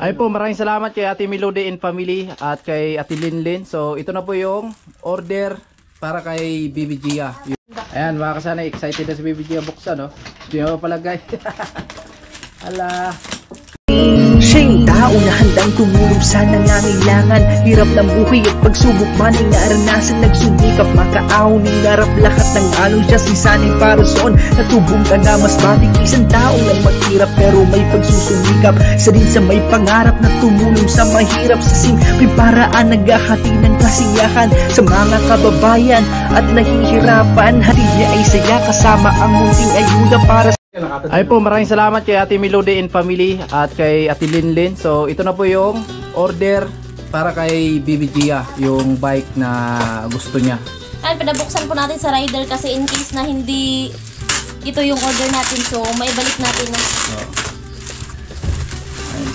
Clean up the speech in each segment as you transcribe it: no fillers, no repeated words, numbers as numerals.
Ay po, maraming salamat kay Ate Melody and family at kay Ate Linlin. So ito na po yung order para kay Bibi Gia. Ayan mga kasana, excited na si Bibi Gia buksan, no? Hindi na pala guys. Ala. Siya yung tao na handang tumulong sa nangangailangan. Hirap ng buhay at pagsubok man ay naranasan. Nagsumikap makaaon ng narap lahat ng alon. Siya si Sanay Parason. Natubong ka na mas matig. Isang tao lang maghirap pero may pagsusumikap. Isa din sa may pangarap na tumulong sa mahirap. Sa simpleng paraan naghahati ng kasiyahan sa mga kababayan at nahihirapan. Hati niya ay saya kasama ang munting ayuda para sa ay po, maraming salamat kay Ate Melody and family at kay Ate Linlin. So ito na po yung order para kay Bibi Gia, yung bike na gusto niya. Ay, pinabuksan po natin sa rider kasi in case na hindi ito yung order natin, so maibalik natin na.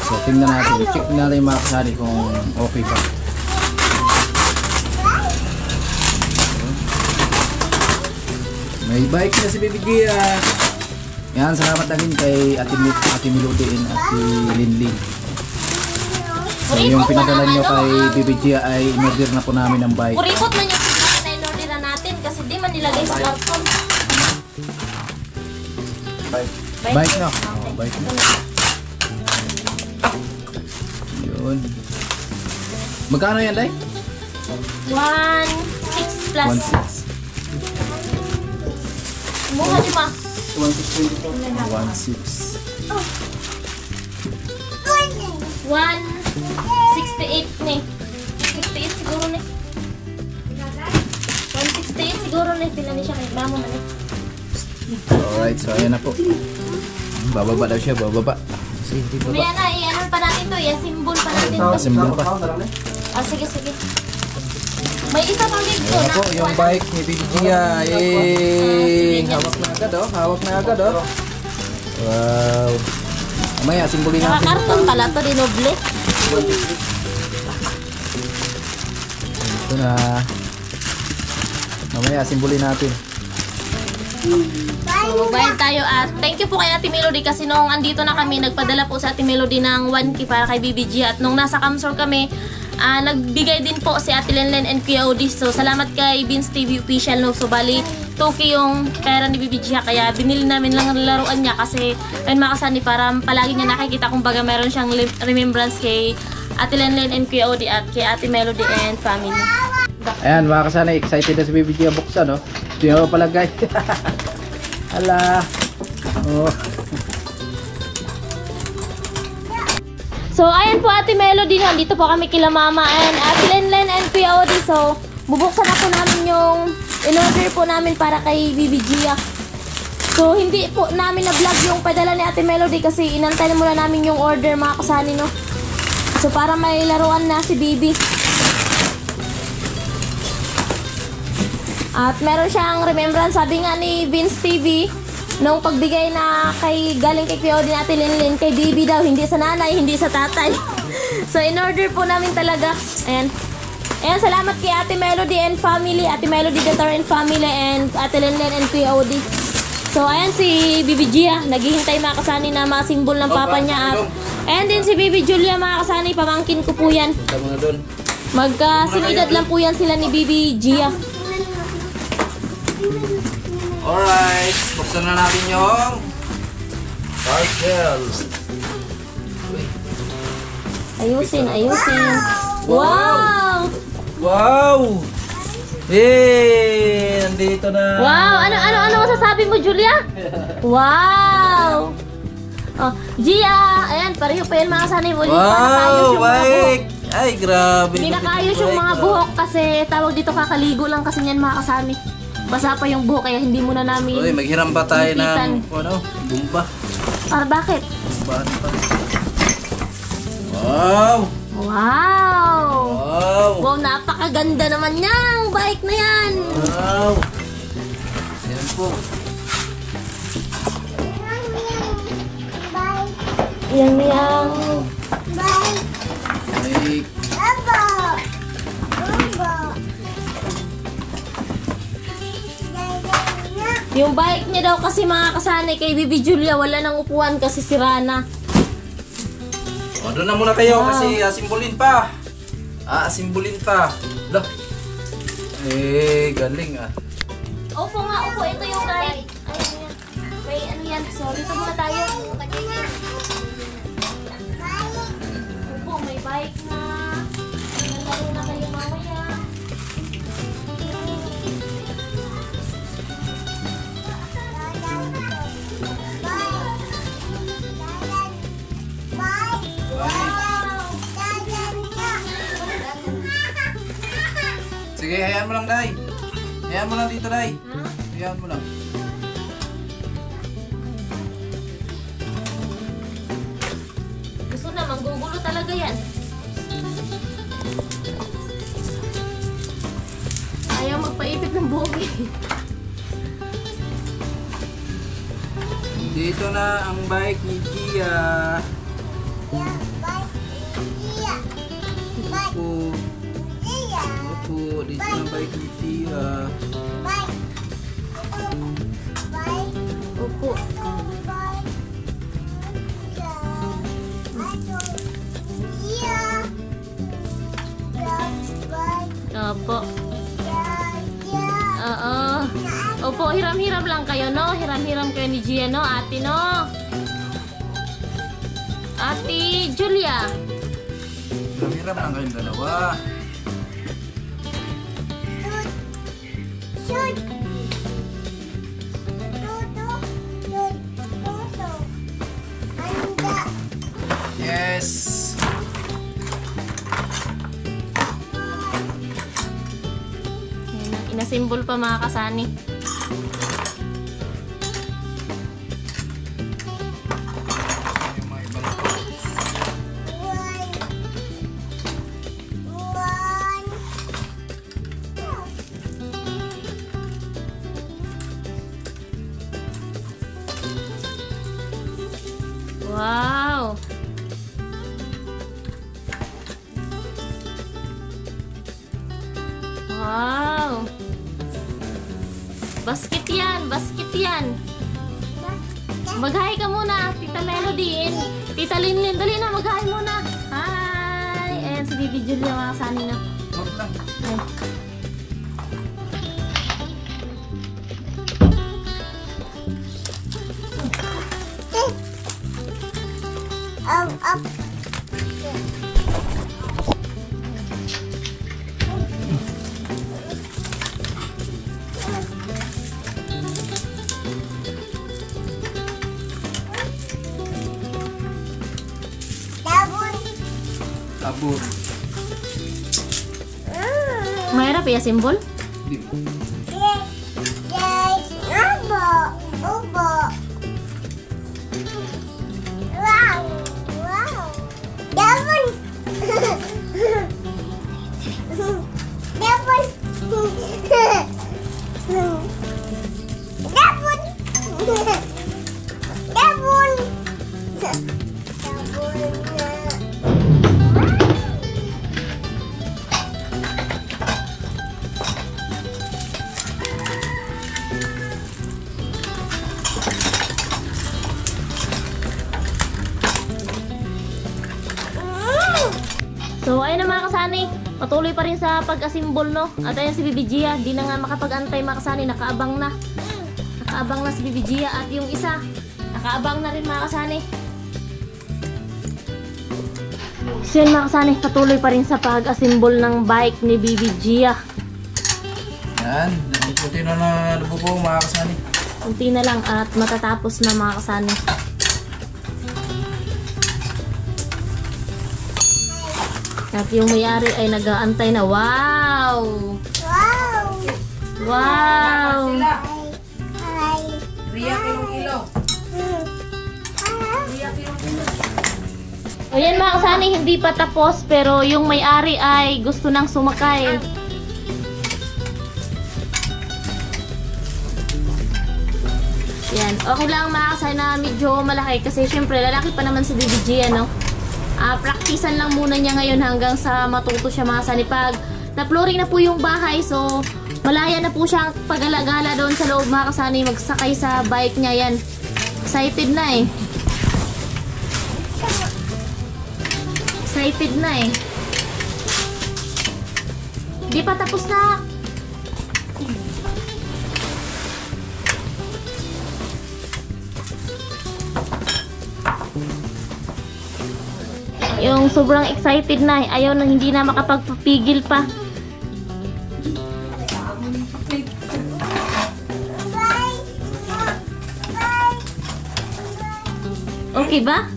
So tingnan natin, check natin yung mga kasari kung okay pa. May bike na si Bibi Gia. Yan, salamat na rin kay Ate Melody and Ate Linlin. So yung pinadala nyo kay Bibi Gia ay in-order na po namin ng bike. Kuripot man yung na in-order na natin kasi di man nilagay sa karton. Bike na. Oh, bike na. Yun. Magkano yan, Day? 1.6 plus. 1.6. Mura di ma? 1.6. 168 ni. 68 siguro ni. 168 siguro ni. Pila ni siya kay mama man ni. Alright, so ayan na po. Bababa daw siya, bababa. Sige, May baba. ana, i-ano pa natin to, i-assemble pa natin to. Assemble pa. Ah, sige, sige. May isa pang dito Ayan na. po, yung bike ni Bibi Gia. Hawak na agad, oh. Hawak na agad, oh. Wow. Mamaya, simbulin natin. Nakakarton pala to, dinoble. Ito na. Mamaya, simbulin natin. So, bayan tayo at thank you po kay Ate Melody kasi nung andito na kami, nagpadala po sa Ate Melody ng 1K para kay Bibi Gia at nung nasa Camsor kami, nagbigay din po si Ate Linlin and Kuya Odi. So, salamat kay Vince TV Official, no? So, bali, 2K yung pera ni Bibi Gia. Kaya, binili namin lang ang laruan niya kasi, ayun makasani, para palagi niya nakikita kung baga meron siyang remembrance kay Ate Linlin and Kuya Odi at kay Ate Melody and family. Ayan, mga kasana, excited na si Bibi Gia buksan, no? Hindi na pala, guys. Ala. Oh. So, ayan po Ate Melody, nandito po kami kila Mama and Ate Linlin and Kuya Odi. So, bubuksan na po namin yung in-order po namin para kay Bibi Gia. So, hindi po namin na-vlog yung padala ni Ate Melody kasi inantay muna namin yung order mga kasani, no? So, para may laruan na si Bibi. At meron siyang remembrance, sabi nga ni Vince TV, nung pagbigay na galing kay Kuya Odi ni Ate Linlin, kay Bibi daw, hindi sa nanay, hindi sa tatay. So, in-order po namin talaga. Ayan. Ayan, salamat kay Ate Melody and family, Ate Melody Datar and family, and Ate Linlin and Kuya Odi. So, ayan si Bibi Gia, naghihintay mga kasani na masimbol ng papa niya. At ayan din si Bibi Julia mga kasani, pamangkin ko po yan. Magkasinidad lang po yan sila ni Bibi Gia. Alright, buksan na natin yung parcel. Ayusin, ayusin. Wow! Wow! Hey, nandito na. Wow! Ano masasabi mo, Julia? Wow! Oh, Gia! Ayan, pareho pa yan mga sanay mo. Wow, bike! Ay, grabe. Hindi nakaayos yung mga buhok kasi tawag dito kakaligo lang kasi yan mga kasami. Basa pa yung buhok kaya hindi muna namin. Uy, maghiram pa tayo ipitan. ng bumba. Para bakit? Bumbahan pa. Wow! Wow! Wow! Wow, napakaganda naman niyang bike na yan. Wow! Ayan po. Yan yang. Bike. Yung bike niya daw kasi mga kasanay kay Bibi Julia, wala nang upuan kasi sira na. O, doon na muna kayo kasi asimbulin pa. Asimbulin pa. Dah. Galing ah. Opo nga, opo. Ito yung bike. Ay, ano yan. May ano yan. So, dito muna tayo. Opo, may bike na. Nalaro na kayo mamaya. Sige, hayaan mo lang, Day. Hayaan mo lang dito, Day. Ha? Hayaan mo lang. Gusto na, manggugulo talaga yan. Ayaw magpaipit ng bugi. Dito na ang bike ni Gia. Opo. Opo, dito na ang bike ni Gia. Opo. Opo. Oo. Opo, hiram-hiram lang kayo, no? Hiram-hiram kayo ni Gia, no? Ate, no? Ate Julia. Hiram lang kayong dalawa. Yes. Inasimbol pa mga kasani. Yung mga ibang parts. Wow! Wow! Basket yan! Basket yan! Mag-hi ka muna, Tita Melody. Tita Linlin, dali na, mag-hi muna. Hi! Ayan si Bibi Julia, mga kasani na. Huwag lang. Ay. Abur. Mahirap ya simbol? Di ba? So ayun na mga kasani, patuloy pa rin sa pag-asimbol, no? At ayun si Bibi Gia, di na nga makapag-antay mga kasani, nakaabang na. Nakaabang na si Bibi Gia at yung isa, nakaabang na rin mga kasani. So yun mga kasani, patuloy pa rin sa pag-asimbol ng bike ni Bibi Gia. Yan, puti na nabubong mga kasani. Kunti na lang at matatapos na mga kasani. At yung may-ari ay nag-aantay na. Wow! Wow! O yan mga kasani, hindi pa tapos pero yung may-ari ay gusto nang sumakay. Yan, okay lang mga kasani na medyo malaki kasi syempre lalaki pa naman si Bibi Gia, no? Praktisan lang muna niya ngayon hanggang sa matuto siya mga kasani. Pag na-flooring na po yung bahay, so malaya na po siyang pag-alagala doon sa loob mga kasani, magsakay sa bike niya yan. Excited na eh. excited na eh. Di pa tapos na. Yung sobrang excited na, ayaw na, hindi na makapagpapigil pa. Okay ba?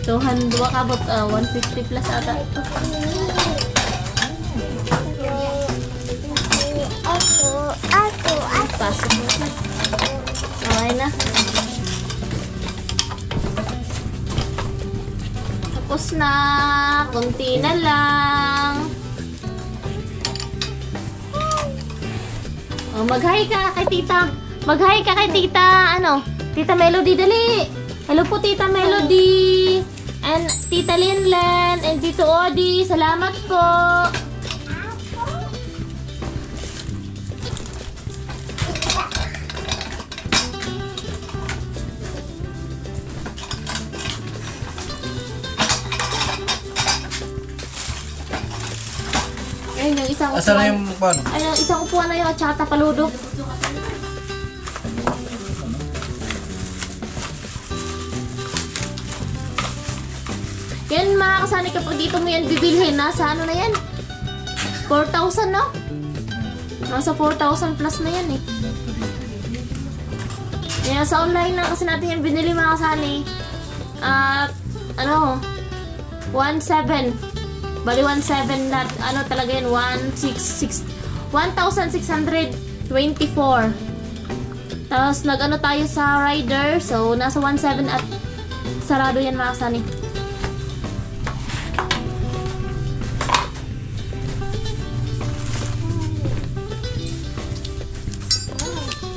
Tuhan, dua kabot, 150 plus ata ito. Pasok mo na. Okay na. Tapos na. Kunti na lang. Oh, mag-hi ka kay tita. Mag-hi ka kay tita. Ano? Tita Melody, dali. Hello po, Tita Melody. And Tita Linlen. And Tito Odi. Salamat po. Ayun, yung isang upuan. Asa na yung paano? Ayun, yung isang upuan na yun at saka tapaludok. Yan mga kasani, kapag dito mo yan bibilhin, nasa ano na yan? 4,000, no? Nasa 4,000 plus na yan eh. Yan, sa online na kasi natin yan binili mga kasani. At ano, 1,700. Bali 1,700 na, ano talaga yan, 1,624. Tapos nag-ano tayo sa rider, so nasa 1,700 at sarado yan mga kasani.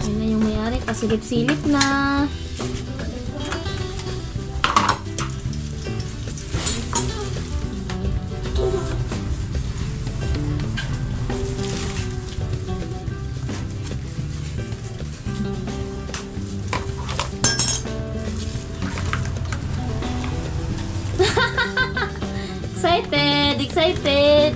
Ayun na yung mayari, pasilip-silip na. Excited! Excited!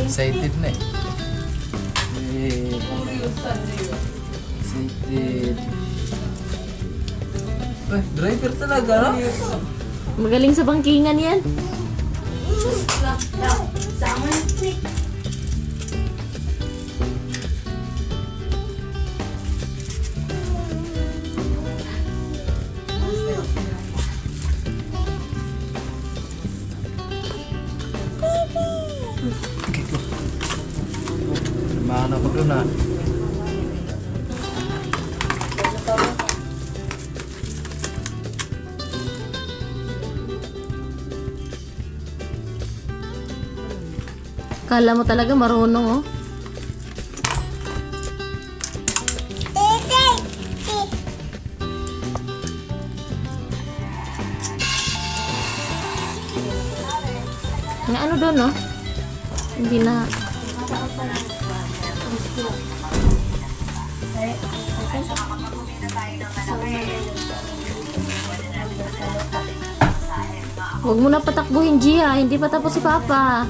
Excited na eh. Excited. Ay, driver talaga, no? Magaling sa bangkingan yan. Mana ko doon ah. Kala mo talaga marunong, oh. Nga ano doon, no? Hindi na. Huwag mo na patakbuhin, Gia. Hindi pa tapos si Papa.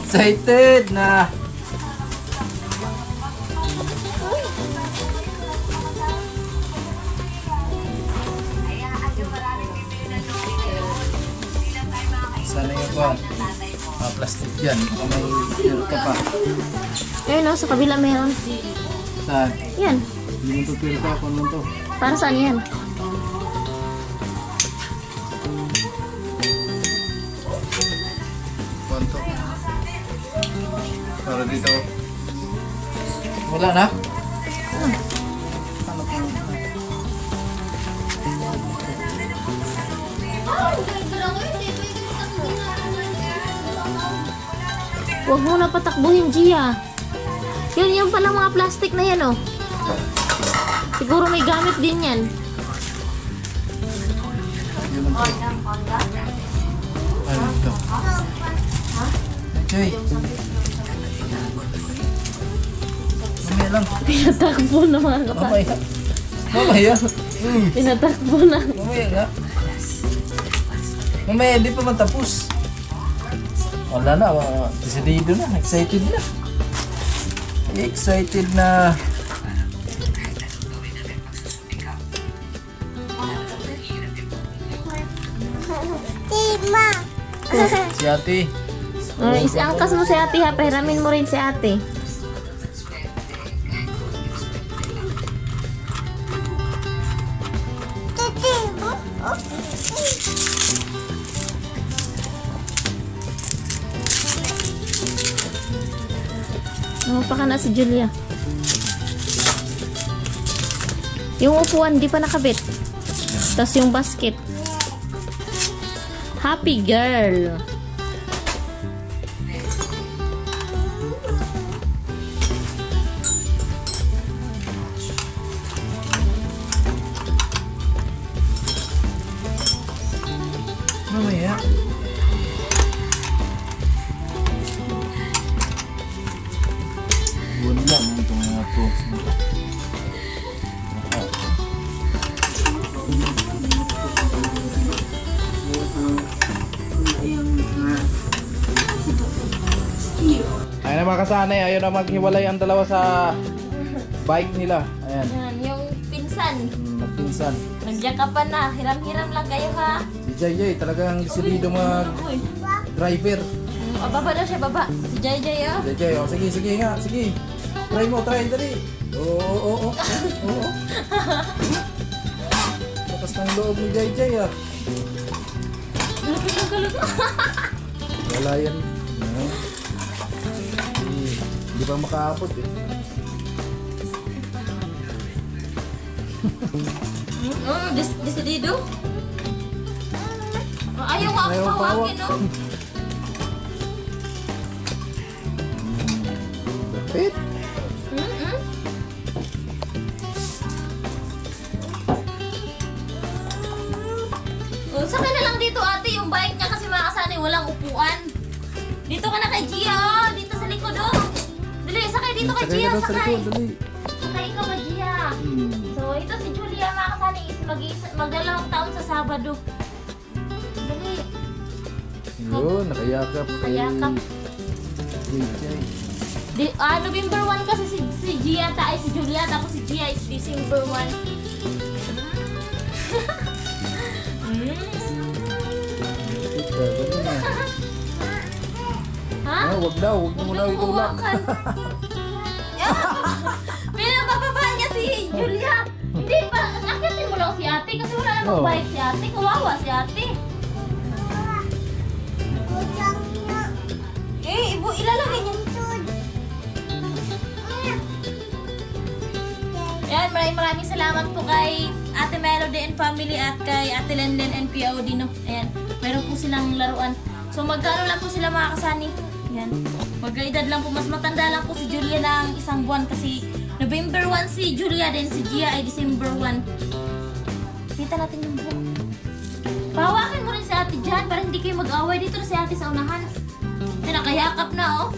Excited na. Sana yung kuwan. Plastic dyan. May yun ka pa. Ayun, no? Sa kabila meron. Saan? Yan. Hindi mo tutulog ka kung ano to. Para saan yan? Konto. Para dito. Wala na? Ano pa? Huwag mo na patakbuhin, Gia. Yun, yung pala mga plastic na yan, oh. Siguro may gamit din yan. Ay, ito. Joy. Mamaya lang. Tinatakbo na mga kapatid. Mamaya. Mamaya. Tinatakbo na. Mamaya nga. Mamaya, hindi pa man tapos. Wala na, decidido na, excited na. Excited na. Si ate. Isiangkas mo si ate ha. Pahiramin mo rin si ate. Pa ka na si Julia. Yung upuan di pa nakabit. Tapos yung basket. Happy girl. Mamaya. Wala mo itong mga to. Ayan na mga kasanay, ayaw na maghiwalay ang dalawa sa bike nila. Ayan, Yan, yung pinsan. magpinsan. Nagyakapan na. Hiram-hiram lang kayo ha. Si JJ talagang decidido mag-driver. Baba daw siya, baba. Si JJ oh. JJ, oh, sige, sige nga, sige. Try mo, try, dali. Oo. Lakas ng loob ni JJ ah. Galog. Wala yan. Hindi pa makaabot eh. Decidido? Ayaw nga ako Ayaw pawagin pawag. no? Lapit. Sakay na lang dito ate, yung bike niya kasi makasanay walang upuan. Dito ka na kay Gia oh, dito sa likod oh. Dali, sakay dito kay Gia, ka daw sa sakay. likod, dali. Sakay ka kay Gia. So ito si Julia makasanay is magdalawang taon sa Sabado. Dali. Yun, nakayakap. Nakayakap. JJ. November 1 kasi si Gia ay si Julia, tapos si Gia is December 1. Dali na. Ha? Wag daw, wag mo daw itulak. Pinabababa niya si Julia. Hindi pa, akitin mo lang si ate kasi wala namang Oo. bike si ate. Kawawa si ate. Ilalagay niya. Yan, maraming salamat po kay Ate Melody and family at kay Ate Lenlen and POD no. Ayan, meron po silang laruan. So magkano lang po sila mga kasani. Yan. Magkaedad lang po, mas matanda lang po si Julia ng isang buwan kasi November 1 si Julia, then si Gia ay December 1. Kita natin yung buhok. Pahawakin mo rin si ate dyan para hindi kayo mag-away. Dito na si ate sa unahan. Yan, nakayakap na oh.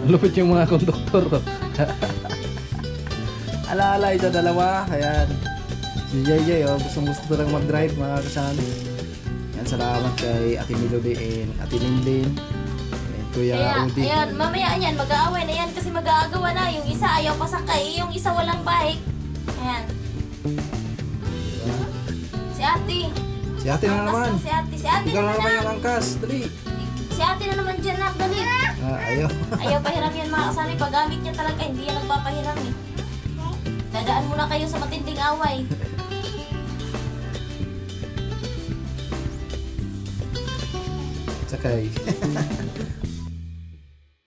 Lupit yung mga konduktor. Ala-ala ito dalawa. Ayan. Si JJ, oh, gusto lang mag-drive mga kasama. Yan, salamat kay Ate Melody and Ate Linlin. And Kuya Udi. Ayan, mamaya yan, mag-aaway na yan kasi mag-aagawa na. Yung isa ayaw pasakay, yung isa walang bike. Ayan. Si ate. Si Ate na naman. Si ate Ikaw na na naman lang. yung angkas. Dali. Si ate na naman dyan na, dali. Ayaw. Ayaw pahiram yan mga kasali. Paggamit niya talaga, hindi yan nagpapahiram eh. Dadaan muna kayo sa matinding away. Sakay.